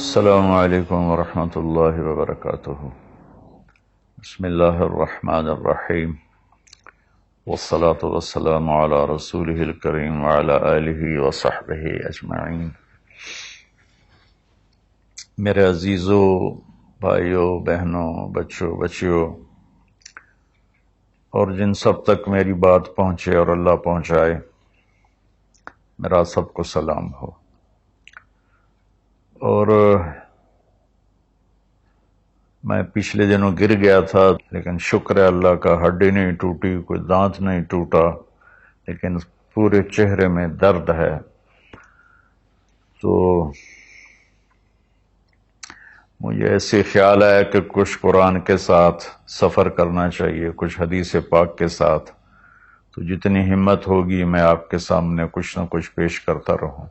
السلام علیکم ورحمۃ اللہ وبرکاتہ۔ بسم اللہ الرحمن الرحیم، والصلاة والسلام علی رسولہ الکریم وعلی آلہ وصحبہ اجمعین۔ میرے عزیزوں، بھائیوں، بہنوں، بچوں، بچیوں، اور جن سب تک میری بات پہنچے اور اللہ پہنچائے، میرا سب کو سلام ہو۔ اور میں پچھلے دنوں گر گیا تھا، لیکن شکر ہے اللہ کا، ہڈی نہیں ٹوٹی، کوئی دانت نہیں ٹوٹا، لیکن پورے چہرے میں درد ہے۔ تو مجھے ایسے خیال آیا کہ کچھ قرآن کے ساتھ سفر کرنا چاہیے، کچھ حدیث پاک کے ساتھ۔ تو جتنی ہمت ہوگی میں آپ کے سامنے کچھ نہ کچھ پیش کرتا رہوں۔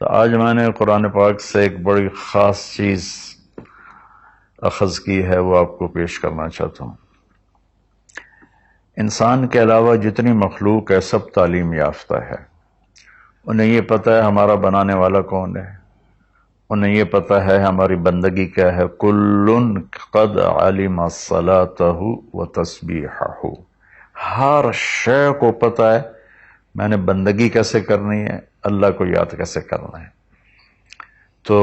تو آج میں نے قرآن پاک سے ایک بڑی خاص چیز اخذ کی ہے، وہ آپ کو پیش کرنا چاہتا ہوں۔ انسان کے علاوہ جتنی مخلوق ہے سب تعلیم یافتہ ہے۔ انہیں یہ پتہ ہے ہمارا بنانے والا کون ہے، انہیں یہ پتہ ہے ہماری بندگی کیا ہے۔ کل قد علم صلاتہ و تسبیحہ، ہر شے کو پتہ ہے میں نے بندگی کیسے کرنی ہے، اللہ کو یاد کیسے کرنا ہے۔ تو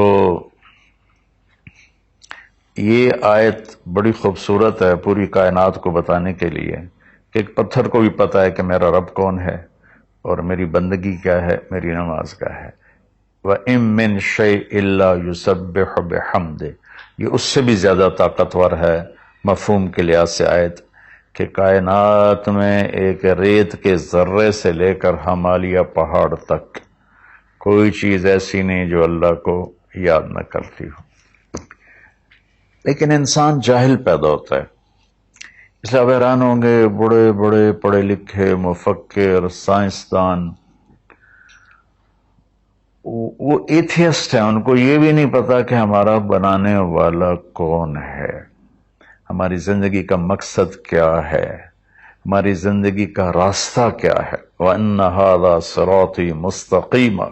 یہ آیت بڑی خوبصورت ہے پوری کائنات کو بتانے کے لیے کہ ایک پتھر کو بھی پتہ ہے کہ میرا رب کون ہے اور میری بندگی کیا ہے، میری نماز کیا ہے۔ وَإِن مِّن شَيْءٍ إِلَّا يُسَبِّحُ بِحَمْدِهِ، یہ اس سے بھی زیادہ طاقتور ہے مفہوم کے لحاظ سے آیت، کہ کائنات میں ایک ریت کے ذرے سے لے کر ہمالیہ پہاڑ تک کوئی چیز ایسی نہیں جو اللہ کو یاد نہ کرتی ہو۔ لیکن انسان جاہل پیدا ہوتا ہے، اس لیے آپ حیران ہوں گے بڑے بڑے پڑھے لکھے مفکر، سائنسدان، وہ ایتھیسٹ ہیں، ان کو یہ بھی نہیں پتا کہ ہمارا بنانے والا کون ہے، ہماری زندگی کا مقصد کیا ہے، ہماری زندگی کا راستہ کیا ہے۔ وَأَنَّ هَذَا صِرَاطِي مُسْتَقِيمًا،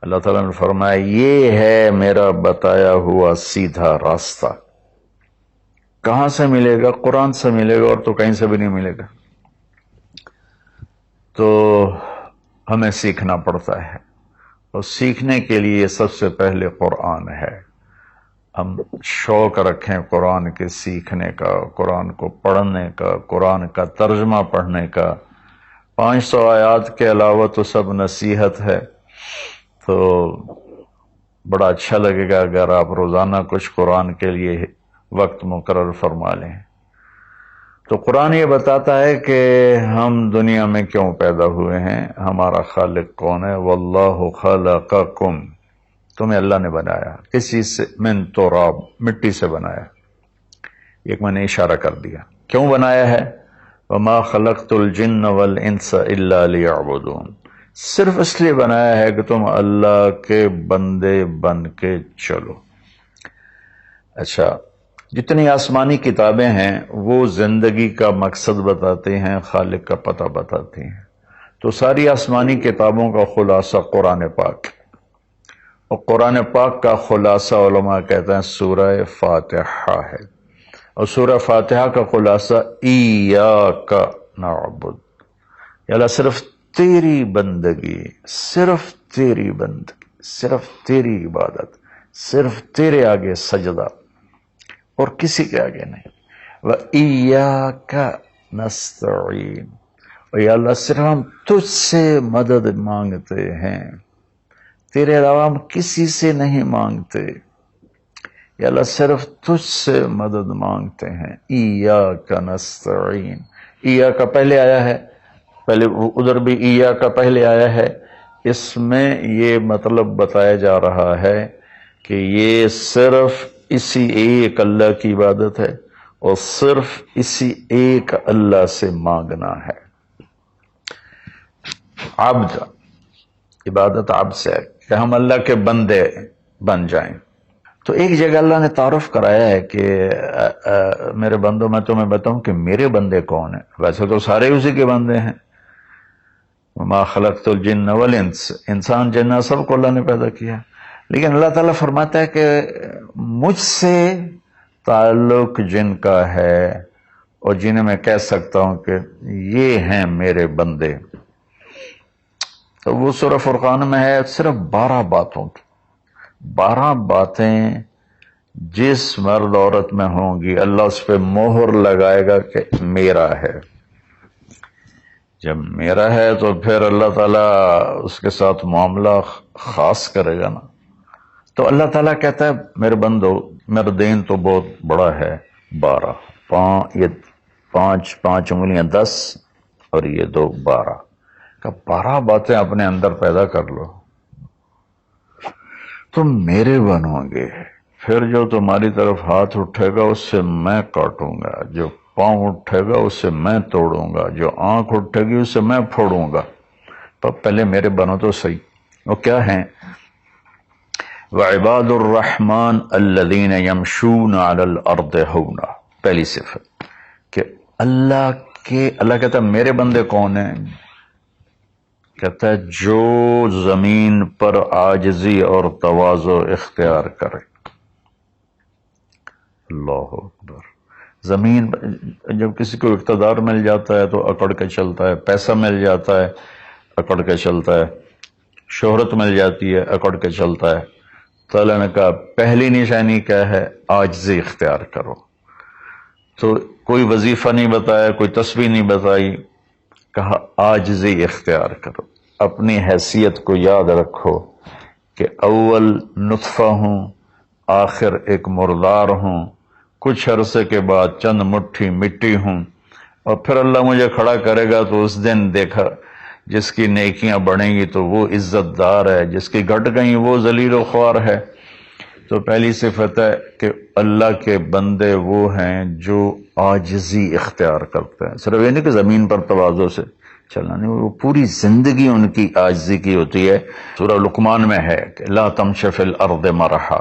اللہ تعالیٰ نے فرمایا یہ ہے میرا بتایا ہوا سیدھا راستہ۔ کہاں سے ملے گا؟ قرآن سے ملے گا، اور تو کہیں سے بھی نہیں ملے گا۔ تو ہمیں سیکھنا پڑتا ہے، اور سیکھنے کے لیے سب سے پہلے قرآن ہے۔ ہم شوق رکھیں قرآن کے سیکھنے کا، قرآن کو پڑھنے کا، قرآن کا ترجمہ پڑھنے کا۔ 500 آیات کے علاوہ تو سب نصیحت ہے، تو بڑا اچھا لگے گا اگر آپ روزانہ کچھ قرآن کے لیے وقت مقرر فرما لیں۔ تو قرآن یہ بتاتا ہے کہ ہم دنیا میں کیوں پیدا ہوئے ہیں، ہمارا خالق کون ہے۔ واللہ خلقکم، تمہیں اللہ نے بنایا کس چیز سے؟ من تراب، مٹی سے بنایا۔ ایک میں نے اشارہ کر دیا کیوں بنایا ہے۔ وما خلقت الجن والانس الا لیعبدون، صرف اس لیے بنایا ہے کہ تم اللہ کے بندے بن کے چلو۔ اچھا، جتنی آسمانی کتابیں ہیں وہ زندگی کا مقصد بتاتے ہیں، خالق کا پتہ بتاتی ہیں۔ تو ساری آسمانی کتابوں کا خلاصہ قرآن پاک، اور قرآن پاک کا خلاصہ علماء کہتے ہیں سورہ فاتحہ ہے، اور سورہ فاتحہ کا خلاصہ ایاک نعبد، یا اللہ صرف تیری بندگی، صرف تیری بندگی، صرف تیری عبادت، صرف تیرے آگے سجدہ، اور کسی کے آگے نہیں۔ وَإِيَّاكَ نَسْتَعِينُ، اور یا اللہ صرف ہم تجھ سے مدد مانگتے ہیں، تیرے علاوہ ہم کسی سے نہیں مانگتے، یا اللہ صرف تجھ سے مدد مانگتے ہیں۔ ایاک نستعین، ایاک پہلے آیا ہے، پہلے ادھر بھی ایاک پہلے آیا ہے۔ اس میں یہ مطلب بتایا جا رہا ہے کہ یہ صرف اسی ایک اللہ کی عبادت ہے، اور صرف اسی ایک اللہ سے مانگنا ہے۔ عبد، عبادت عبد سے ہے کہ ہم اللہ کے بندے بن جائیں۔ تو ایک جگہ اللہ نے تعارف کرایا ہے کہ میرے بندوں، میں تمہیں بتاؤں کہ میرے بندے کون ہیں۔ ویسے تو سارے اسی کے بندے ہیں۔ وما خلقت الجن والانس، انسان جنات سب کو اللہ نے پیدا کیا، لیکن اللہ تعالیٰ فرماتا ہے کہ مجھ سے تعلق جن کا ہے اور جنہیں میں کہہ سکتا ہوں کہ یہ ہیں میرے بندے، تو وہ سورہ فرقان میں ہے صرف 12 باتوں کی. 12 باتیں جس مرد عورت میں ہوں گی اللہ اس پہ مہر لگائے گا کہ میرا ہے. جب میرا ہے تو پھر اللہ تعالیٰ اس کے ساتھ معاملہ خاص کرے گا نا. تو اللہ تعالیٰ کہتا ہے میرے بندو میرا دین تو بہت بڑا ہے. 12 یہ 5 انگلیاں 10 اور یہ 2 12 کا 12 باتیں اپنے اندر پیدا کر لو، تم میرے بنو گے. پھر جو تمہاری طرف ہاتھ اٹھے گا اس سے میں کاٹوں گا، جو پاؤں اٹھے گا اس سے میں توڑوں گا، جو آنکھ اٹھے گی اس سے میں پھوڑوں گا. تو پہلے میرے بنو تو صحیح. وہ کیا ہیں؟ وعباد الرحمن الذین یمشون علی الارض ہونا. پہلی صفت کہ اللہ کہتا ہے میرے بندے کون ہیں؟ کہتا ہے جو زمین پر عاجزی اور تواضع اختیار کرے. اللہ اکبر. زمین جب کسی کو اقتدار مل جاتا ہے تو اکڑ کے چلتا ہے، پیسہ مل جاتا ہے اکڑ کے چلتا ہے، شہرت مل جاتی ہے اکڑ کے چلتا ہے. تو اللہ نے کہا پہلی نشانی کیا ہے؟ عاجزی اختیار کرو. تو کوئی وظیفہ نہیں بتایا، کوئی تسبیح نہیں بتائی، کہا عاجزی اختیار کرو. اپنی حیثیت کو یاد رکھو کہ اول نطفہ ہوں، آخر ایک مردار ہوں، کچھ عرصے کے بعد چند مٹھی مٹی ہوں، اور پھر اللہ مجھے کھڑا کرے گا تو اس دن دیکھا جس کی نیکیاں بڑھیں گی تو وہ عزت دار ہے، جس کی گھٹ گئیں وہ ذلیل و خوار ہے. تو پہلی صفت ہے کہ اللہ کے بندے وہ ہیں جو عاجزی اختیار کرتے ہیں. صرف یہ نہیں کہ زمین پر تواضع سے چلنا، نہیں، وہ پوری زندگی ان کی عاجزی کی ہوتی ہے. سورہ لقمان میں ہے کہ لا تمش فی الارض مرحا،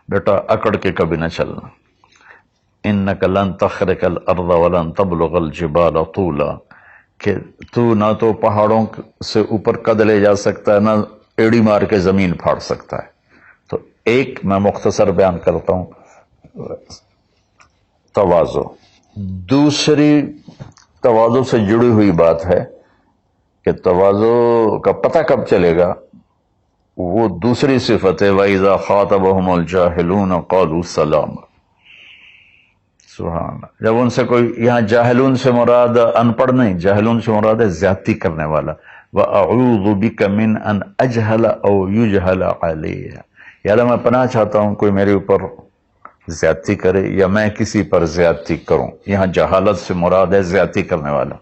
بیٹا اکڑ کے کبھی نہ چلنا. انک لن تخرق الارض ولن تبلغ الجبال طولا، کہ تو نہ تو پہاڑوں سے اوپر قد لے جا سکتا ہے، نہ ایڑی مار کے زمین پھاڑ سکتا ہے. تو ایک میں مختصر بیان کرتا ہوں تواضع. دوسری تواضع سے جڑی ہوئی بات ہے کہ تواضع کا پتہ کب چلے گا؟ وہ دوسری صفت ہے وَإِذَا خَاطَبَهُمُ الْجَاهِلُونَ قَالُوا سَلَامًا. سبحان اللہ. جب ان سے کوئی، یہاں جاہلون سے مراد ان پڑھ نہیں، جاہلون سے مراد ہے زیادتی کرنے والا. وَأَعُوذُ بِكَ مِنْ أَنْ أَجْهَلَ أَوْ يُجْهَلَ عَلَيَّ. یا اللہ میں پناہ چاہتا ہوں کوئی میرے اوپر زیادتی کرے یا میں کسی پر زیادتی کروں. یہاں جہالت سے مراد ہے زیادتی کرنے والا،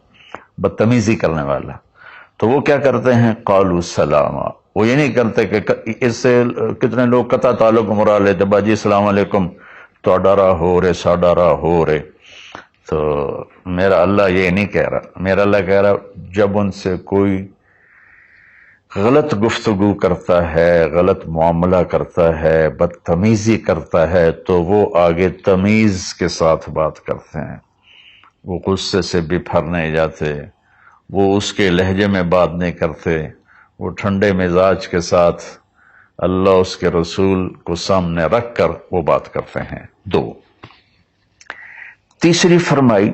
بدتمیزی کرنے والا. تو وہ کیا کرتے ہیں؟ قالوا سلاما. وہ یہ نہیں کرتے کہ اس سے کتنے لوگ قطع تعلق مرا لیتے، باجی السلام علیکم، تو ڈرا ہو رہے سا ڈرا ہو رہے. تو میرا اللہ یہ نہیں کہہ رہا. میرا اللہ کہہ رہا جب ان سے کوئی غلط گفتگو کرتا ہے، غلط معاملہ کرتا ہے، بدتمیزی کرتا ہے، تو وہ آگے تمیز کے ساتھ بات کرتے ہیں. وہ غصے سے بفر نہیں جاتے، وہ اس کے لہجے میں بات نہیں کرتے، وہ ٹھنڈے مزاج کے ساتھ اللہ اس کے رسول کو سامنے رکھ کر وہ بات کرتے ہیں. 2. تیسری فرمائی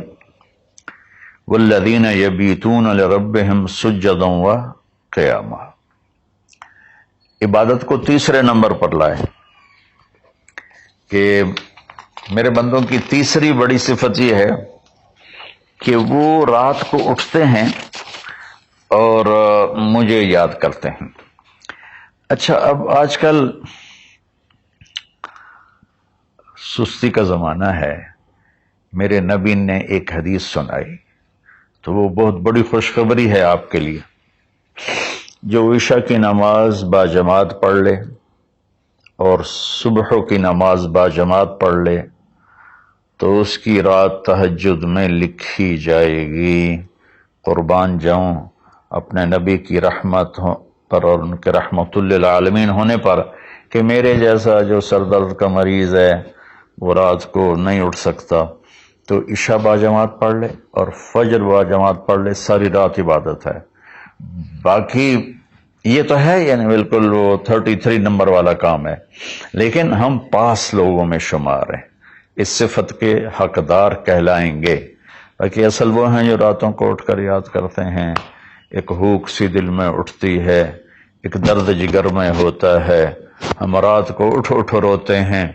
والذین یبیتون لربہم سجدا وقیاما. عبادت کو تیسرے نمبر پر لائے کہ میرے بندوں کی تیسری بڑی صفت یہ ہے کہ وہ رات کو اٹھتے ہیں اور مجھے یاد کرتے ہیں. اچھا، اب آج کل سستی کا زمانہ ہے. میرے نبی نے ایک حدیث سنائی تو وہ بہت بڑی خوشخبری ہے آپ کے لیے. جو عشاء کی نماز باجماعت پڑھ لے اور صبح کی نماز باجماعت پڑھ لے تو اس کی رات تہجد میں لکھی جائے گی. قربان جاؤں اپنے نبی کی رحمت پر اور ان کے رحمت للعالمین ہونے پر کہ میرے جیسا جو سر درد کا مریض ہے وہ رات کو نہیں اٹھ سکتا تو عشاء باجماعت پڑھ لے اور فجر باجماعت پڑھ لے. ساری رات عبادت ہے. باقی یہ تو ہے یعنی بالکل وہ 33 نمبر والا کام ہے، لیکن ہم پاس لوگوں میں شمار ہیں، اس صفت کے حقدار کہلائیں گے۔ باقی اصل وہ ہیں جو راتوں کو اٹھ کر یاد کرتے ہیں، ایک ہوک سی دل میں اٹھتی ہے، ایک درد جگر میں ہوتا ہے، ہم رات کو اٹھ اٹھ روتے ہیں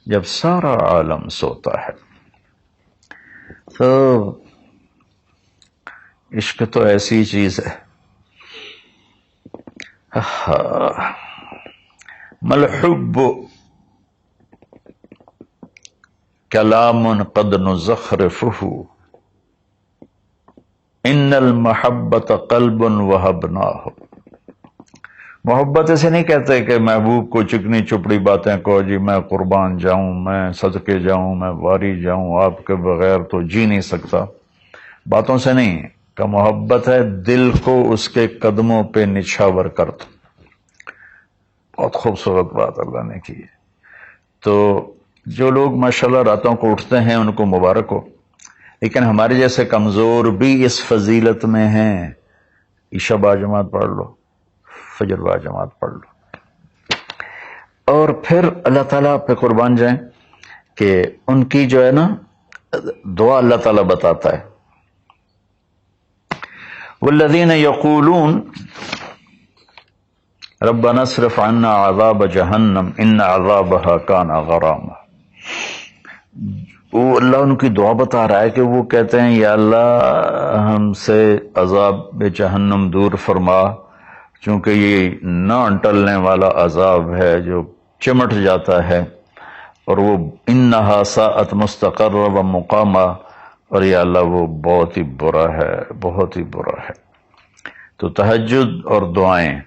جب سارا عالم سوتا ہے۔ تو عشق تو ایسی چیز ہے۔ ملحب کلام قد نزخرفہ ان المحبت قلب وہبناہ۔ محبت اسے نہیں کہتے کہ محبوب کو چکنی چپڑی باتیں کہو، جی میں قربان جاؤں، میں صدقے جاؤں، میں واری جاؤں، آپ کے بغیر تو جی نہیں سکتا، باتوں سے نہیں کہ محبت ہے دل کو اس کے قدموں پہ نچھاور کر دو۔ بہت خوبصورت بات اللہ نے کی ہے۔ تو جو لوگ ماشاءاللہ راتوں کو اٹھتے ہیں ان کو مبارک ہو، لیکن ہمارے جیسے کمزور بھی اس فضیلت میں ہیں۔ عشاء باجماعت پڑھ لو، فجر باجماعت پڑھ لو، اور پھر اللہ تعالیٰ پہ قربان جائیں کہ ان کی جو ہے نا دعا اللہ تعالیٰ بتاتا ہے، والذین یقولون ربنا اصرف عنا عذاب جہنم ان عذابها کان غراما۔ وہ اللہ ان کی دعا بتا رہا ہے کہ وہ کہتے ہیں یا اللہ ہم سے عذاب جہنم دور فرما، چونکہ یہ نہ ٹلنے والا عذاب ہے جو چمٹ جاتا ہے، اور وہ انہا ساءت مستقرا و مقاما، اور یا اللہ وہ بہت ہی برا ہے، بہت ہی برا ہے۔ تو تہجد اور دعائیں،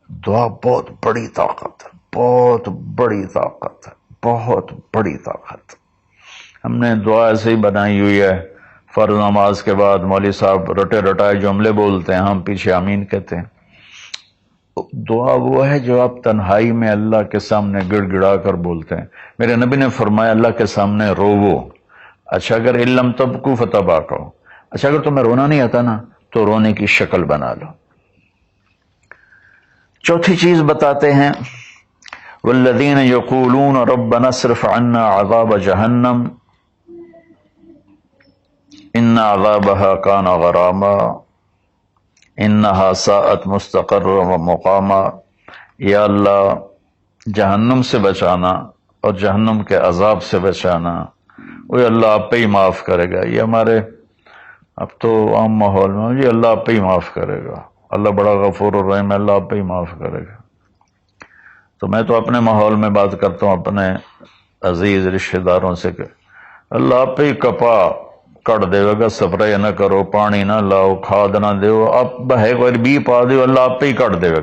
دعا بہت بڑی طاقت ہے، بہت بڑی طاقت ہے، بہت بڑی طاقت۔ ہم نے دعا ایسے ہی بنائی ہوئی ہے، فرض نماز کے بعد مولوی صاحب رٹے رٹائے جملے بولتے ہیں، ہم پیچھے آمین کہتے ہیں۔ دعا وہ ہے جو آپ تنہائی میں اللہ کے سامنے گڑ گڑا کر بولتے ہیں۔ میرے نبی نے فرمایا اللہ کے سامنے روو، اچھا اگر علم تبکو فتباکو، اچھا اگر تمہیں رونا نہیں آتا نا تو رونے کی شکل بنا لو۔ چوتھی چیز بتاتے ہیں، والذین یقولون ربنا اصرف عنا عذاب جہنم ان عذابها کان غراما انہا ساءت مستقرا و مقاما۔ یا اللہ جہنم سے بچانا اور جہنم کے عذاب سے بچانا، وہ اللہ آپ پہ ہی معاف کرے گا۔ یہ ہمارے اب تو عام ماحول میں جی اللہ آپ پہ ہی معاف کرے گا، اللہ بڑا غفور الرحیم ہے، اللہ آپ پہ ہی معاف کرے گا۔ تو میں تو اپنے ماحول میں بات کرتا ہوں اپنے عزیز رشتہ داروں سے کہ اللہ آپ پہ ہی کپا کٹ دے گا، سپرے نہ کرو، پانی نہ لاؤ، کھاد نہ دیو، آپ بہے کوئی بی پا دیو، اللہ آپ پہ ہی کٹ دے گا۔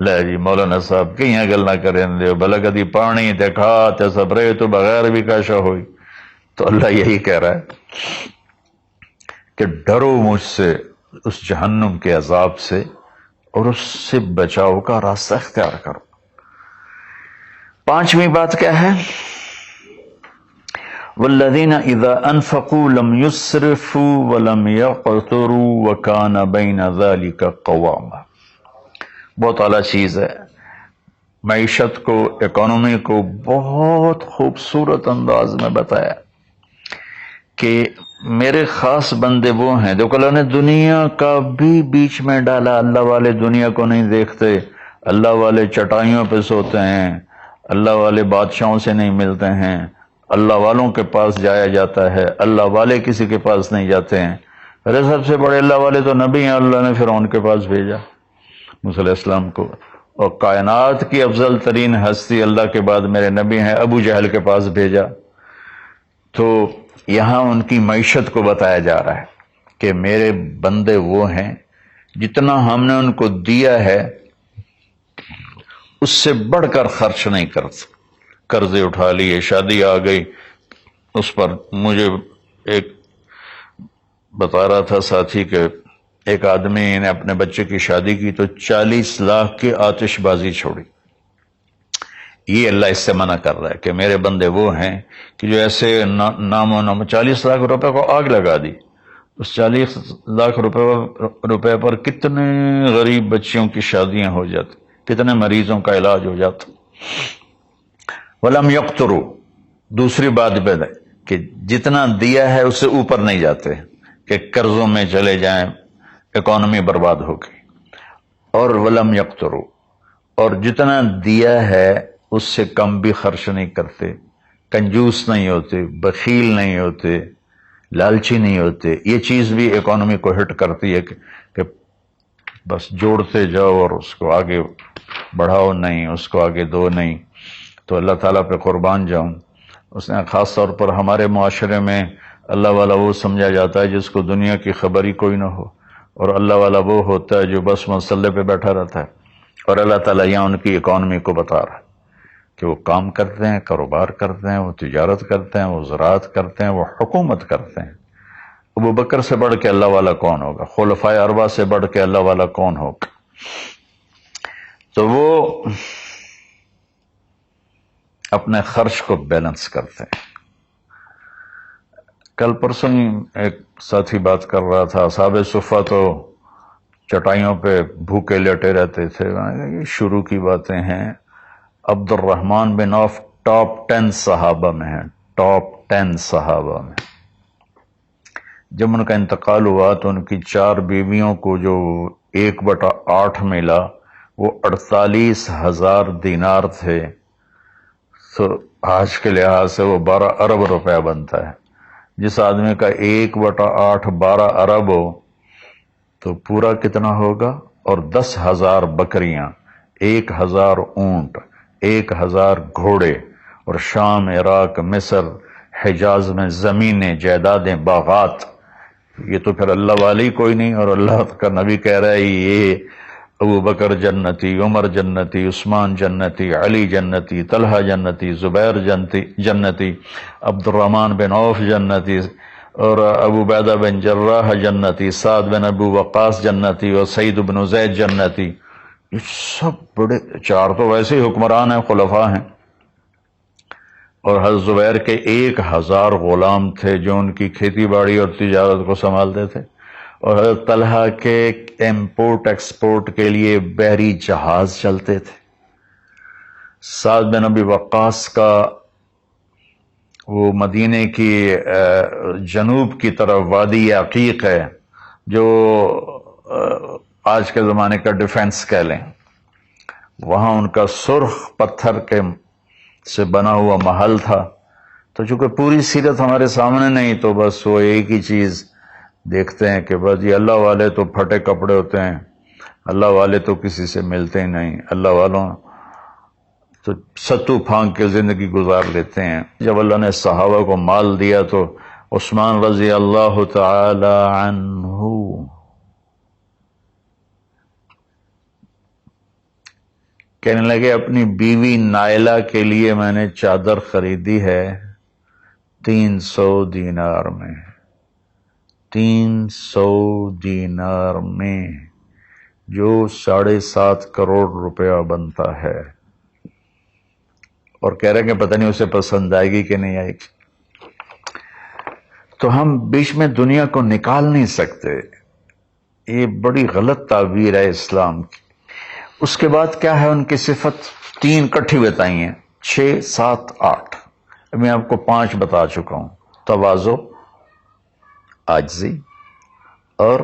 لے جی مولانا صاحب کہیں گل نہ کریں دیو، بھلا کدی پانی تے کھاد تے سپرے تو بغیر بھی کاشا ہوئی۔ تو اللہ یہی کہہ رہا ہے کہ ڈرو مجھ سے اس جہنم کے عذاب سے اور اس سے بچاؤ کا راستہ اختیار کرو۔ پانچویں بات کیا ہے؟ والذین اذا انفقوا لم یسرفوا ولم یقتروا وکان بین ذلک قواما۔ بہت اعلیٰ چیز ہے، معیشت کو، اکانومی کو بہت خوبصورت انداز میں بتایا کہ میرے خاص بندے وہ ہیں، دیکھو اللہ نے دنیا کا بھی بیچ میں ڈالا۔ اللہ والے دنیا کو نہیں دیکھتے، اللہ والے چٹائیوں پہ سوتے ہیں، اللہ والے بادشاہوں سے نہیں ملتے ہیں، اللہ والوں کے پاس جایا جاتا ہے، اللہ والے کسی کے پاس نہیں جاتے ہیں۔ ارے سب سے بڑے اللہ والے تو نبی ہیں، اللہ نے فرعون کے پاس بھیجا موسیٰ علیہ السلام کو، اور کائنات کی افضل ترین ہستی اللہ کے بعد میرے نبی ہیں، ابو جہل کے پاس بھیجا۔ تو یہاں ان کی معیشت کو بتایا جا رہا ہے کہ میرے بندے وہ ہیں جتنا ہم نے ان کو دیا ہے اس سے بڑھ کر خرچ نہیں کرتے۔ قرضے اٹھا لیے، شادی آ گئی، اس پر مجھے ایک بتا رہا تھا ساتھی کہ ایک آدمی نے اپنے بچے کی شادی کی تو 40 لاکھ کی آتش بازی چھوڑی۔ یہ اللہ اس سے منع کر رہا ہے کہ میرے بندے وہ ہیں کہ جو ایسے نام و نام 40 لاکھ روپے کو آگ لگا دی، اس 40 لاکھ روپے پر کتنے غریب بچیوں کی شادیاں ہو جاتی، کتنے مریضوں کا علاج ہو جاتا۔ وَلَمْ يَقْتُرُوا، دوسری بات ہے کہ جتنا دیا ہے اس سے اوپر نہیں جاتے کہ قرضوں میں چلے جائیں، اکانومی برباد ہوگی۔ اور وَلَمْ يَقْتُرُوا، اور جتنا دیا ہے اس سے کم بھی خرچ نہیں کرتے، کنجوس نہیں ہوتے، بخیل نہیں ہوتے، لالچی نہیں ہوتے۔ یہ چیز بھی اکانومی کو ہٹ کرتی ہے کہ بس جوڑتے جاؤ اور اس کو آگے بڑھاؤ نہیں، اس کو آگے دو نہیں۔ تو اللہ تعالیٰ پہ قربان جاؤں، اس نے خاص طور پر ہمارے معاشرے میں اللہ والا وہ سمجھا جاتا ہے جس کو دنیا کی خبر ہی کوئی نہ ہو، اور اللہ والا وہ ہوتا ہے جو بس مسلح پہ بیٹھا رہتا ہے۔ اور اللہ تعالیٰ یہاں ان کی اکانومی کو بتا رہا ہے کہ وہ کام کرتے ہیں، کاروبار کرتے ہیں، وہ تجارت کرتے ہیں، وہ زراعت کرتے ہیں، وہ حکومت کرتے ہیں۔ ابو بکر سے بڑھ کے اللہ والا کون ہوگا؟ خلفائے اربعہ سے بڑھ کے اللہ والا کون ہوگا؟ تو وہ اپنے خرچ کو بیلنس کرتے ہیں۔ کل پرسوں ایک ساتھی بات کر رہا تھا، اصحاب صفہ تو چٹائیوں پہ بھوکے لیٹے رہتے تھے۔ یہ شروع کی باتیں ہیں۔ عبد الرحمن بن عوف ٹاپ 10 صحابہ میں ہیں، ٹاپ 10 صحابہ میں۔ جب ان کا انتقال ہوا تو ان کی 4 بیویوں کو جو 1/8 ملا وہ 48,000 دینار تھے، تو آج کے لحاظ سے وہ 12 ارب روپیہ بنتا ہے۔ جس آدمی کا 1/8 12 ارب ہو تو پورا کتنا ہوگا؟ اور 10,000 بکریاں، 1,000 اونٹ، 1,000 گھوڑے، اور شام، عراق، مصر، حجاز میں زمینیں، جائیدادیں، باغات۔ یہ تو پھر اللہ والی کوئی نہیں، اور اللہ کا نبی کہہ رہا ہے یہ ابو بکر جنتی، عمر جنتی، عثمان جنتی، علی جنتی، طلحہ جنتی، زبیر جنتی، عبد الرحمن بن عوف جنتی، اور ابو عبیدہ بن جراح جنتی، سعد بن ابو وقاص جنتی، اور سعید بن زید جنتی۔ یہ سب بڑے، 4 تو ویسے ہی حکمران ہیں، خلفاء ہیں۔ اور حضرت زبیر کے 1,000 غلام تھے جو ان کی کھیتی باڑی اور تجارت کو سنبھالتے تھے، اور حضرت طلحہ کے امپورٹ ایکسپورٹ کے لیے بحری جہاز چلتے تھے۔ سعد بن ابی وقاص کا وہ مدینے کی جنوب کی طرف وادی عقیق ہے، جو آج کے زمانے کا ڈیفنس کہہ لیں، وہاں ان کا سرخ پتھر کے سے بنا ہوا محل تھا۔ تو چونکہ پوری سیرت ہمارے سامنے نہیں، تو بس وہ ایک ہی چیز دیکھتے ہیں کہ بس یہ اللہ والے تو پھٹے کپڑے ہوتے ہیں، اللہ والے تو کسی سے ملتے ہی نہیں، اللہ والوں تو ستو پھانک کے زندگی گزار لیتے ہیں۔ جب اللہ نے صحابہ کو مال دیا تو عثمان رضی اللہ تعالی عنہ کہنے لگے اپنی بیوی نائلہ کے لیے میں نے چادر خریدی ہے 300 دینار میں، 300 دینار میں، جو 7.5 کروڑ روپیہ بنتا ہے۔ اور کہہ رہے کہ پتہ نہیں اسے پسند آئے گی کہ نہیں آئے گی۔ تو ہم بیچ میں دنیا کو نکال نہیں سکتے، یہ بڑی غلط تعبیر ہے اسلام کی۔ اس کے بعد کیا ہے ان کی صفت؟ 3 کٹھی بتائی ہیں، 6، 7، 8۔ میں آپ کو 5 بتا چکا ہوں۔ تواضع، عاجزی، اور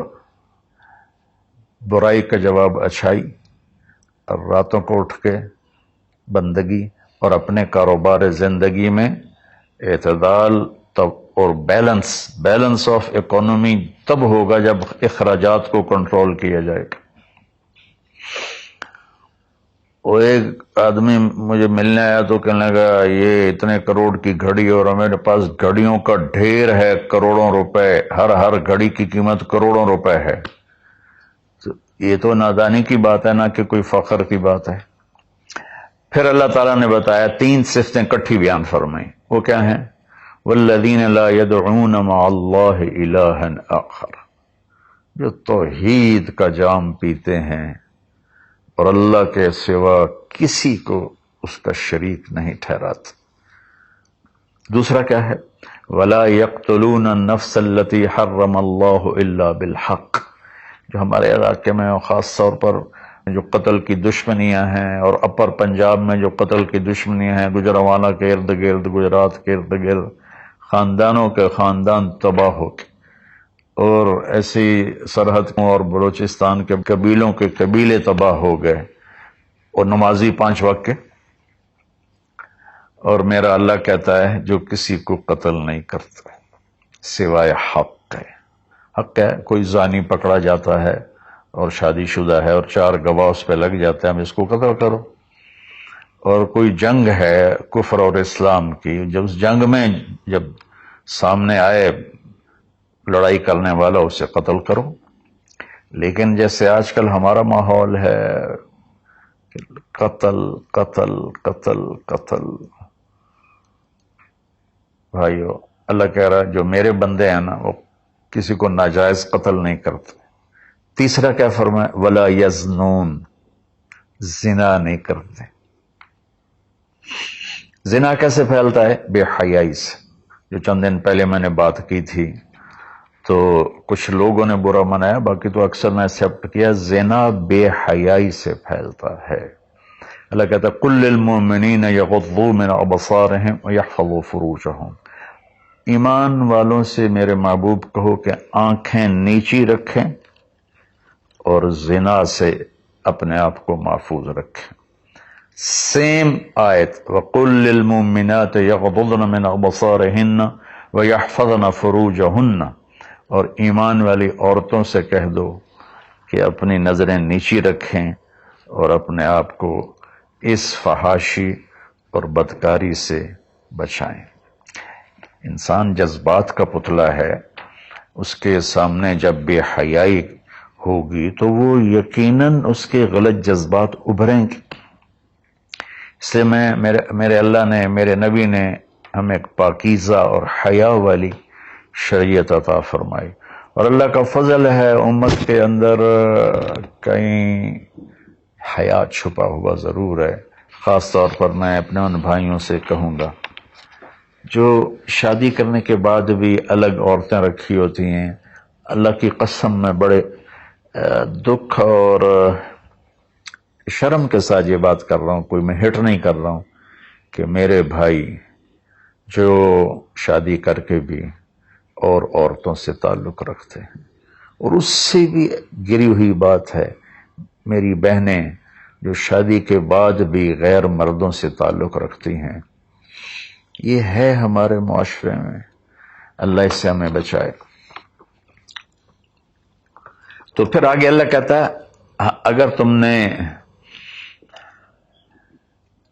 برائی کا جواب اچھائی، اور راتوں کو اٹھ کے بندگی، اور اپنے کاروبار زندگی میں اعتدال اور بیلنس آف اکانومی تب ہوگا جب اخراجات کو کنٹرول کیا جائے گا۔ وہ ایک آدمی مجھے ملنے آیا تو کہنے لگا یہ اتنے کروڑ کی گھڑی، اور ہمارے پاس گھڑیوں کا ڈھیر ہے، کروڑوں روپے، ہر گھڑی کی قیمت کروڑوں روپے ہے۔ تو یہ تو نادانی کی بات ہے، نہ کہ کوئی فخر کی بات ہے۔ پھر اللہ تعالیٰ نے بتایا 3 صفتیں کٹھی بیان فرمائیں، وہ کیا ہیں؟ والذین لا يدعون مع اللہ الہا آخر، جو توحید کا جام پیتے ہیں اور اللہ کے سوا کسی کو اس کا شریک نہیں ٹھہراتے۔ دوسرا کیا ہے؟ ولا يقتلون النفس التي حرم الله الا بالحق. جو ہمارے علاقے میں خاص طور پر جو قتل کی دشمنیاں ہیں، اور اپر پنجاب میں جو قتل کی دشمنیاں ہیں، گجرانوالہ کے ارد گرد، گجرات کے ارد گرد خاندانوں کے خاندان تباہ ہو کے، اور ایسی سرحد اور بلوچستان کے قبیلوں کے قبیلے تباہ ہو گئے، اور نمازی 5 وقت کے. اور میرا اللہ کہتا ہے جو کسی کو قتل نہیں کرتا سوائے حق ہے. حق ہے، کوئی زانی پکڑا جاتا ہے اور شادی شدہ ہے اور 4 گواہ اس پہ لگ جاتے ہیں، ہم اس کو قتل کرو. اور کوئی جنگ ہے کفر اور اسلام کی، جب اس جنگ میں جب سامنے آئے لڑائی کرنے والا اسے قتل کرو. لیکن جیسے آج کل ہمارا ماحول ہے قتل قتل قتل قتل، بھائیو اللہ کہہ رہا ہے جو میرے بندے ہیں نا وہ کسی کو ناجائز قتل نہیں کرتے. تیسرا کیا فرمایا؟ ولا یزنون، زنا نہیں کرتے. زنا کیسے پھیلتا ہے؟ بے حیائی سے. جو چند دن پہلے میں نے بات کی تھی تو کچھ لوگوں نے برا منایا، باقی تو اکثر نے ایکسیپٹ کیا. زنا بے حیائی سے پھیلتا ہے. اللہ کہتا ہے قل للمؤمنین یغضوا من ابصارہم ویحفظوا فروجہم. ایمان والوں سے میرے محبوب کہو کہ آنکھیں نیچی رکھیں اور زنا سے اپنے آپ کو محفوظ رکھیں. سیم آیت وَقُلْ لِلْمُؤْمِنَاتِ يَغْضُضْنَ مِنْ أَبْصَارِهِنَّ وَيَحْفَظْنَ فُرُوجَهُنَّ. اور ایمان والی عورتوں سے کہہ دو کہ اپنی نظریں نیچی رکھیں اور اپنے آپ کو اس فحاشی اور بدکاری سے بچائیں. انسان جذبات کا پتلا ہے، اس کے سامنے جب بے حیائی ہوگی تو وہ یقیناً اس کے غلط جذبات ابھریں گے. اس لیے میرے اللہ نے، میرے نبی نے ہمیں ایک پاکیزہ اور حیا والی شریعت عطا فرمائی. اور اللہ کا فضل ہے امت کے اندر کہیں حیا چھپا ہوا ضرور ہے. خاص طور پر میں اپنے ان بھائیوں سے کہوں گا جو شادی کرنے کے بعد بھی الگ عورتیں رکھی ہوتی ہیں. اللہ کی قسم میں بڑے دکھ اور شرم کے ساتھ یہ بات کر رہا ہوں، کوئی میں ہٹ نہیں کر رہا ہوں، کہ میرے بھائی جو شادی کر کے بھی اور عورتوں سے تعلق رکھتے ہیں، اور اس سے بھی گری ہوئی بات ہے میری بہنیں جو شادی کے بعد بھی غیر مردوں سے تعلق رکھتی ہیں. یہ ہے ہمارے معاشرے میں، اللہ اس سے ہمیں بچائے. تو پھر آگے اللہ کہتا ہے اگر تم نے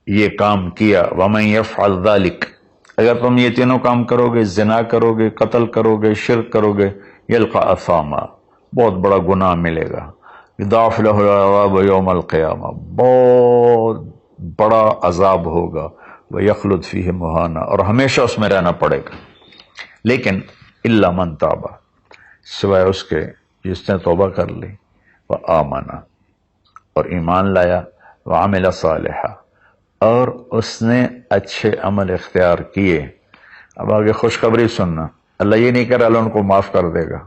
یہ کام کیا وَمَن يَفْعَلْ ذَلِكَ، اگر تم یہ تینوں کام کرو گے، زنا کرو گے، قتل کرو گے، شرک کرو گے، يَلْقَ أَثَامًا، بہت بڑا گناہ ملے گا. يُضَاعَفْ لَهُ الْعَذَابُ يَوْمَ الْقِيَامَةِ، بہت بڑا عذاب ہوگا. وَيَخْلُدْ فِيهِ مُهَانًا، اور ہمیشہ اس میں رہنا پڑے گا. لیکن إِلَّا مَن تَابَ، سوائے اس کے جس نے توبہ کر لی، وَآمَنَ، اور ایمان لایا، وَعَمِلَ صَالِحًا، اور اس نے اچھے عمل اختیار کیے. اب آگے خوشخبری سننا. اللہ یہ نہیں کہہ رہا اللہ ان کو معاف کر دے گا.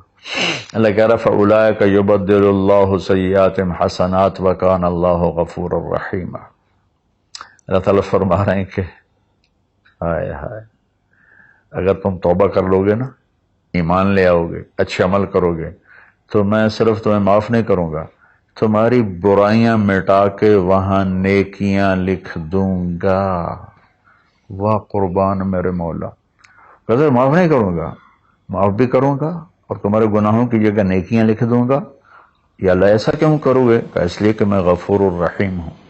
اللہ کہہ رہا فَأُولَٰئِكَ يُبَدِّلُ اللَّهُ سَيِّئَاتِهِمْ حَسَنَاتٍ وَكَانَ اللَّهُ غَفُورًا رَحِيمًا. اللہ تعالیٰ فرما رہے ہیں کہ ہائے ہائے، اگر تم توبہ کر لو گے نا، ایمان لے آؤ گے، اچھے عمل کرو گے، تو میں صرف تمہیں معاف نہیں کروں گا، تمہاری برائیاں مٹا کے وہاں نیکیاں لکھ دوں گا. واہ قربان میرے مولا، کہتے معاف نہیں کروں گا، معاف بھی کروں گا اور تمہارے گناہوں کی جگہ نیکیاں لکھ دوں گا. یا اللہ ایسا کیوں کرو گے؟ کہ اس لیے کہ میں غفور الرحیم ہوں.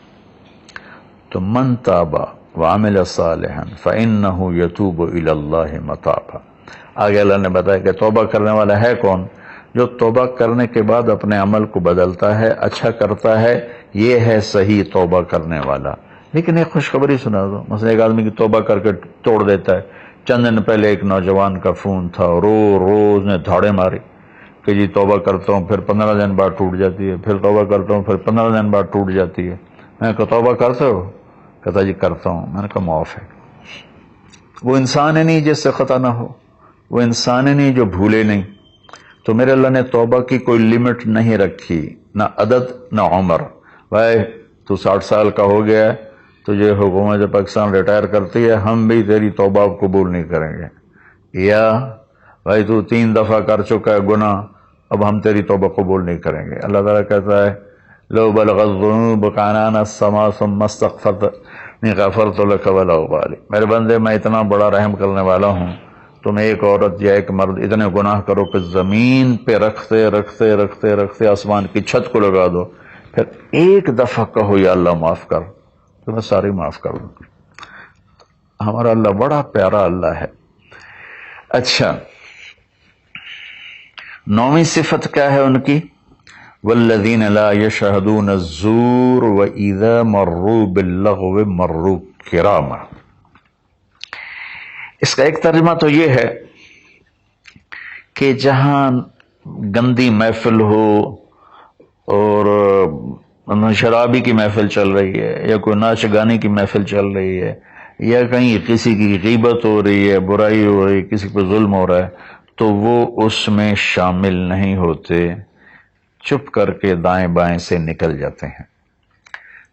تو من تاب وعمل صالحا فإنه يتوب إلى الله متابا. آگے اللہ نے بتایا کہ توبہ کرنے والا ہے کون؟ جو توبہ کرنے کے بعد اپنے عمل کو بدلتا ہے، اچھا کرتا ہے، یہ ہے صحیح توبہ کرنے والا. لیکن ایک خوشخبری سنا دو. مثلا ایک آدمی کی توبہ کر کے توڑ دیتا ہے. چند دن پہلے ایک نوجوان کا فون تھا، روز نے دھاڑے ماری کہ جی توبہ کرتا ہوں، پھر 15 دن بعد ٹوٹ جاتی ہے، پھر توبہ کرتا ہوں، پھر 15 دن بعد ٹوٹ جاتی ہے. میں کہا توبہ کرتے ہو؟ کہتا جی کرتا ہوں. میں نے کہا معاف ہے. وہ انسان ہے نہیں جس سے خطا نہ ہو. وہ انسان ہی نہیں جو بھولے نہیں. تو میرے اللہ نے توبہ کی کوئی لمٹ نہیں رکھی، نہ عدد نہ عمر. بھائی تو 60 سال کا ہو گیا ہے، تجھے حکومت پاکستان ریٹائر کرتی ہے، ہم بھی تیری توبہ قبول نہیں کریں گے. یا بھائی تو 3 دفعہ کر چکا ہے گناہ، اب ہم تیری توبہ قبول نہیں کریں گے. اللہ تعالیٰ کہتا ہے لو بلغت الذنوب عنان السماء ثم استغفرتنی غفرت لک ولا ابالی. میرے بندے میں اتنا بڑا رحم کرنے والا ہوں، تم ایک عورت یا ایک مرد اتنے گناہ کرو کہ زمین پہ رکھتے رکھتے رکھتے رکھتے آسمان کی چھت کو لگا دو، پھر ایک دفعہ کہو یا اللہ معاف کر، تو میں ساری معاف کر دوں. ہمارا اللہ بڑا پیارا اللہ ہے. اچھا، 9ویں صفت کیا ہے ان کی؟ والذین لا یشہدون الزور واذا مروا باللغو مروا کراما. اس کا ایک ترجمہ تو یہ ہے کہ جہاں گندی محفل ہو اور شرابی کی محفل چل رہی ہے، یا کوئی ناچ گانے کی محفل چل رہی ہے، یا کہیں کسی کی غیبت ہو رہی ہے، برائی ہو رہی ہے، کسی پہ ظلم ہو رہا ہے، تو وہ اس میں شامل نہیں ہوتے، چپ کر کے دائیں بائیں سے نکل جاتے ہیں.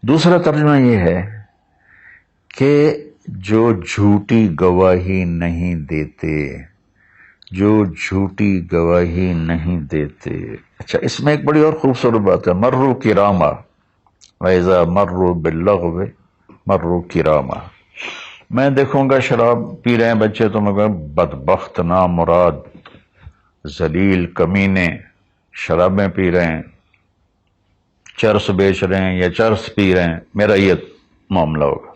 دوسرا ترجمہ یہ ہے کہ جو جھوٹی گواہی نہیں دیتے، جو جھوٹی گواہی نہیں دیتے. اچھا، اس میں ایک بڑی اور خوبصورت بات ہے، مروا کراما وَإِذَا مروا باللغو مروا کراما. میں دیکھوں گا شراب پی رہے ہیں بچے تو میں کہوں بدبخت نامراد ذلیل کمینے شرابیں پی رہے ہیں، چرس بیچ رہے ہیں یا چرس پی رہے ہیں، میرا یہ معاملہ ہوگا.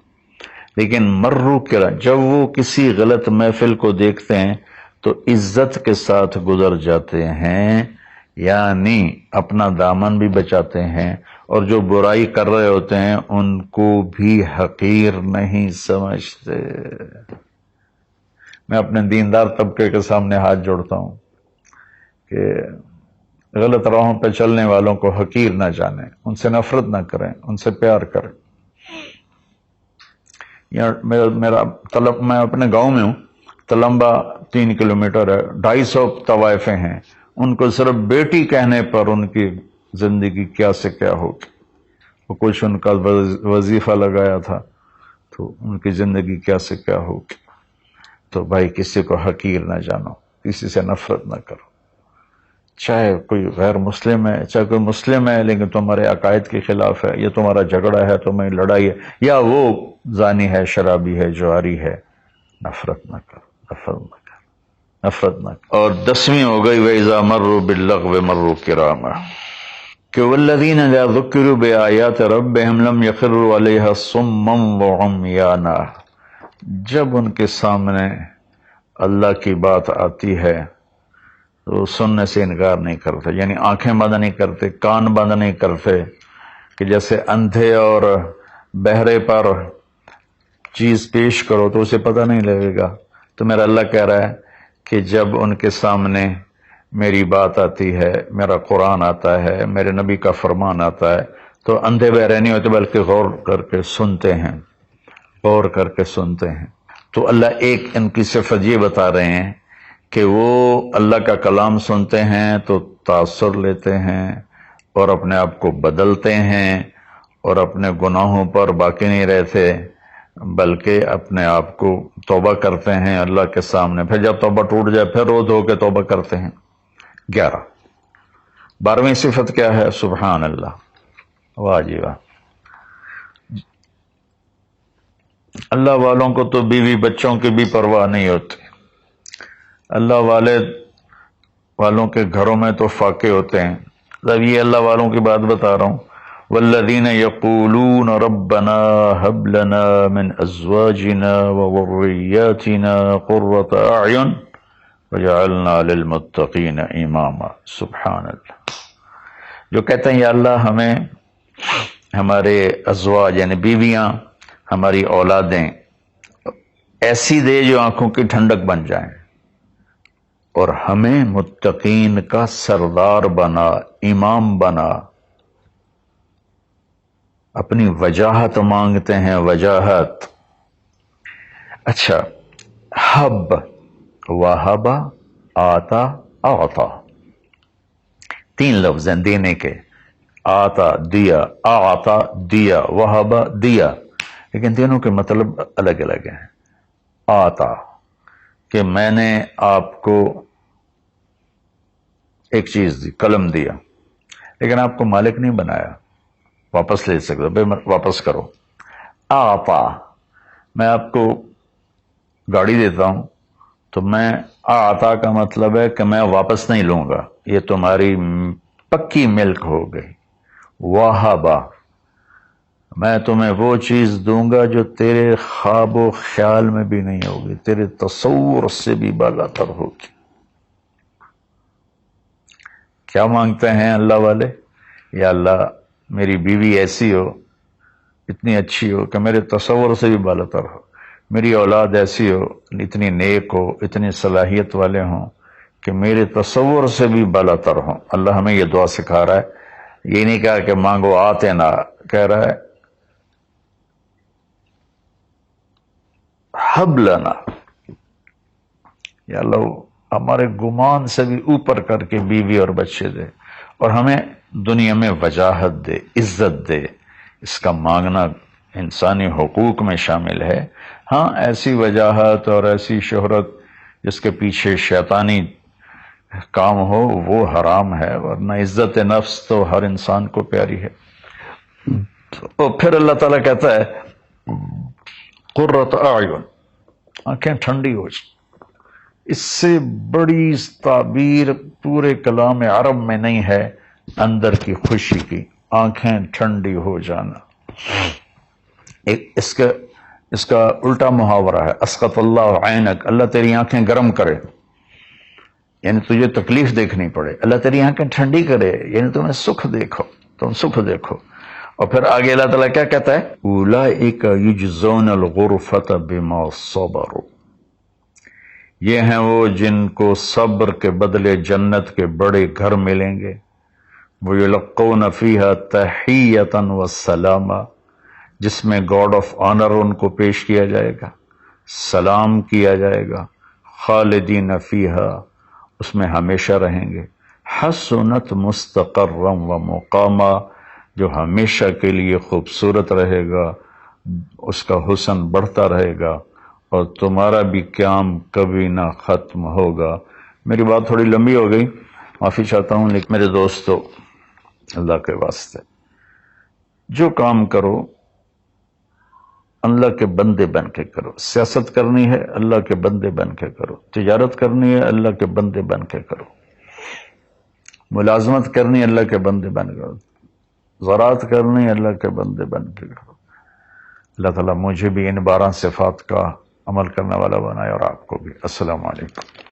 لیکن مرو کرا، جب وہ کسی غلط محفل کو دیکھتے ہیں تو عزت کے ساتھ گزر جاتے ہیں، یعنی اپنا دامن بھی بچاتے ہیں، اور جو برائی کر رہے ہوتے ہیں ان کو بھی حقیر نہیں سمجھتے. میں اپنے دیندار طبقے کے سامنے ہاتھ جوڑتا ہوں کہ غلط راہوں پہ چلنے والوں کو حقیر نہ جانیں، ان سے نفرت نہ کریں، ان سے پیار کریں. میں اپنے گاؤں میں ہوں، تلمبا 3 کلومیٹر ہے، 250 طوائفیں ہیں. ان کو صرف بیٹی کہنے پر ان کی زندگی کیا سے کیا ہوگی. وہ کچھ ان کا وظیفہ لگایا تھا تو ان کی زندگی کیا سے کیا ہوگی. تو بھائی کسی کو حقیر نہ جانو، کسی سے نفرت نہ کرو، چاہے کوئی غیر مسلم ہے چاہے کوئی مسلم ہے، لیکن تمہارے عقائد کے خلاف ہے، یا تمہارا جھگڑا ہے، تمہیں لڑائی ہے، یا وہ زانی ہے، شرابی ہے، جواری ہے، نفرت نہ کرو، نفرت نہ کرو، نفرت نہ کرو. اور 10ویں ہو گئی وَإِذَا مَرُّوا بِاللَّغْوِ مَرُّوا كِرَامًا، کہ وَالَّذِينَ إِذَا ذُكِّرُوا بِآيَاتِ رَبِّهِمْ لَمْ يَخِرُّوا عَلَيْهَا صُمًّا وَعُمْيَانًا. جب ان کے سامنے اللہ کی بات آتی ہے تو سننے سے انکار نہیں کرتے، یعنی آنکھیں بند نہیں کرتے، کان بند نہیں کرتے، کہ جیسے اندھے اور بہرے پر چیز پیش کرو تو اسے پتہ نہیں لگے گا. تو میرا اللہ کہہ رہا ہے کہ جب ان کے سامنے میری بات آتی ہے، میرا قرآن آتا ہے، میرے نبی کا فرمان آتا ہے، تو اندھے بہرے نہیں ہوتے بلکہ غور کر کے سنتے ہیں، غور کر کے سنتے ہیں. تو اللہ ایک ان کی صفت یہ بتا رہے ہیں کہ وہ اللہ کا کلام سنتے ہیں تو تاثر لیتے ہیں اور اپنے آپ کو بدلتے ہیں، اور اپنے گناہوں پر باقی نہیں رہتے بلکہ اپنے آپ کو توبہ کرتے ہیں اللہ کے سامنے. پھر جب توبہ ٹوٹ جائے پھر رو دھو کے توبہ کرتے ہیں. 11. 12ویں صفت کیا ہے؟ سبحان اللہ. واہ جی واہ. اللہ والوں کو تو بیوی بچوں کی بھی پرواہ نہیں ہوتی. اللہ والوں کے گھروں میں تو فاقے ہوتے ہیں. اب یہ اللہ والوں کی بات بتا رہا ہوں. والذین یقولون ربنا هب لنا من ازواجنا وذریاتنا قرۃ اعین وجعلنا للمتقین اماما. سبحان اللہ. جو کہتے ہیں یا اللہ ہمیں ہمارے ازواج یعنی بیویاں، ہماری اولادیں ایسی دے جو آنکھوں کی ٹھنڈک بن جائیں، اور ہمیں متقین کا سردار بنا، امام بنا. اپنی وجاہت مانگتے ہیں، وجاہت. اچھا، حب وہبا، آتا، اعطا، 3 لفظ ہیں دینے کے، آتا دیا، اعطا دیا، وہبا دیا، لیکن تینوں کے مطلب الگ الگ ہیں۔ آتا کہ میں نے آپ کو ایک چیز دی، قلم دیا، لیکن آپ کو مالک نہیں بنایا، واپس لے سکتے، بھائی واپس کرو۔ آتا میں آپ کو گاڑی دیتا ہوں تو میں آتا کا مطلب ہے کہ میں واپس نہیں لوں گا، یہ تمہاری پکی ملک ہو گئی۔ وہبا میں تمہیں وہ چیز دوں گا جو تیرے خواب و خیال میں بھی نہیں ہوگی، تیرے تصور سے بھی بالا تر ہوگی۔ کیا مانگتے ہیں اللہ والے؟ یا اللہ میری بیوی ایسی ہو، اتنی اچھی ہو کہ میرے تصور سے بھی بالا تر ہو، میری اولاد ایسی ہو، اتنی نیک ہو، اتنی صلاحیت والے ہوں کہ میرے تصور سے بھی بالا تر ہوں۔ اللہ ہمیں یہ دعا سکھا رہا ہے، یہ نہیں کہا کہ مانگو آتے نہ، کہہ رہا ہے حب لنا، یا اللہ ہمارے گمان سے بھی اوپر کر کے بیوی اور بچے دے، اور ہمیں دنیا میں وجاہت دے، عزت دے۔ اس کا مانگنا انسانی حقوق میں شامل ہے۔ ہاں ایسی وجاہت اور ایسی شہرت جس کے پیچھے شیطانی کام ہو وہ حرام ہے، ورنہ عزت نفس تو ہر انسان کو پیاری ہے۔ اور پھر اللہ تعالیٰ کہتا ہے قرۃ اعین، آنکھیں ٹھنڈی ہو جائیں۔ اس سے بڑی تعبیر پورے کلام عرب میں نہیں ہے اندر کی خوشی کی، آنکھیں ٹھنڈی ہو جانا۔ اس کا الٹا محاورہ ہے اسقط اللہ عینک، اللہ تیری آنکھیں گرم کرے، یعنی تجھے تکلیف دیکھنی پڑے، اللہ تیری آنکھیں ٹھنڈی کرے، یعنی تمہیں سکھ دیکھو، تم سکھ دیکھو۔ اور پھر آگے اللہ تعالیٰ کیا کہتا ہے اولئک یجزون الغرفۃ بما صبروا، یہ ہیں وہ جن کو صبر کے بدلے جنت کے بڑے گھر ملیں گے۔ وَيُلَقَّوْنَ فِيهَا تَحِيَّةً وَالسَّلَامًا، جس میں گاڈ آف آنر ان کو پیش کیا جائے گا، سلام کیا جائے گا۔ خالدین فیہا، اس میں ہمیشہ رہیں گے۔ حسنت مستقرا و مقاما، جو ہمیشہ کے لیے خوبصورت رہے گا، اس کا حسن بڑھتا رہے گا، اور تمہارا بھی قیام کبھی نہ ختم ہوگا۔ میری بات تھوڑی لمبی ہو گئی، معافی چاہتا ہوں، لیکن میرے دوستو اللہ کے واسطے جو کام کرو اللہ کے بندے بن کے کرو۔ سیاست کرنی ہے اللہ کے بندے بن کے کرو، تجارت کرنی ہے اللہ کے بندے بن کے کرو، ملازمت کرنی ہے اللہ کے بندے بن کے کرو، زراعت کرنی ہے اللہ کے بندے بن کے کرو۔ اللہ تعالیٰ مجھے بھی ان 12 صفات کا عمل کرنے والا بنائے اور آپ کو بھی۔ السلام علیکم۔